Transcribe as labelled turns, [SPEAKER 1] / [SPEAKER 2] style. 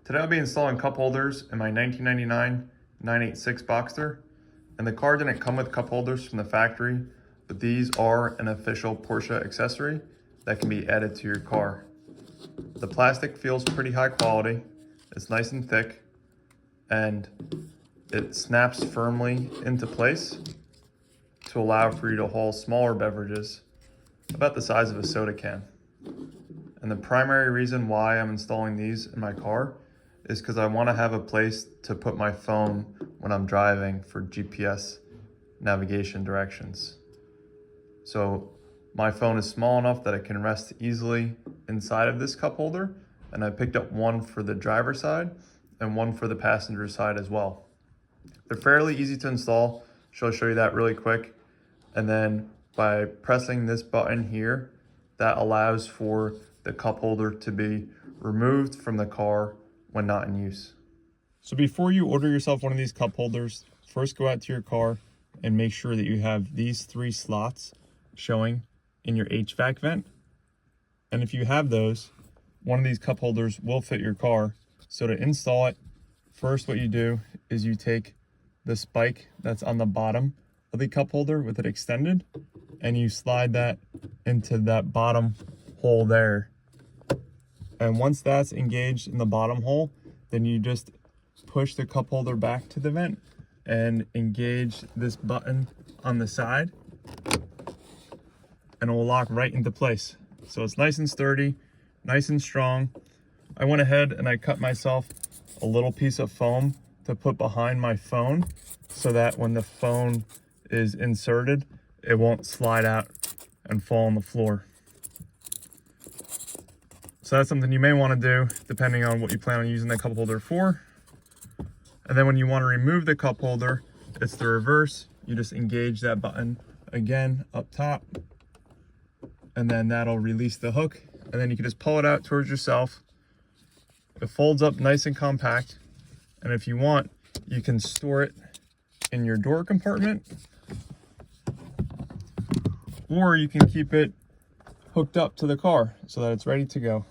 [SPEAKER 1] Today I'll be installing cup holders in my 1999 986 Boxster, and the car didn't come with cup holders from the factory, but these are an official Porsche accessory that can be added to your car. The plastic feels pretty high quality, it's nice and thick, and it snaps firmly into place to allow for you to haul smaller beverages about the size of a soda can. And the primary reason why I'm installing these in my car is because I want to have a place to put my phone when I'm driving for GPS navigation directions. So my phone is small enough that it can rest easily inside of this cup holder, and I picked up one for the driver's side and one for the passenger side as well. They're fairly easy to install, so I'll show you that really quick. And then by pressing this button here, that allows for the cup holder to be removed from the car when not in use. So before you order yourself one of these cup holders, first go out to your car and make sure that you have these 3 slots showing in your HVAC vent. And if you have those, one of these cup holders will fit your car. So to install it, first what you do is you take the spike that's on the bottom of the cup holder with it extended, and you slide that into that bottom hole there. And once that's engaged in the bottom hole, then you just push the cup holder back to the vent and engage this button on the side, and it will lock right into place. So it's nice and sturdy, nice and strong. I went ahead and I cut myself a little piece of foam to put behind my phone so that when the phone is inserted, it won't slide out and fall on the floor. So that's something you may want to do depending on what you plan on using the cup holder for. And then when you want to remove the cup holder, it's the reverse. You just engage that button again up top, and then that'll release the hook, and then you can just pull it out towards yourself. It folds up nice and compact, and if you want, you can store it in your door compartment, or you can keep it hooked up to the car so that it's ready to go.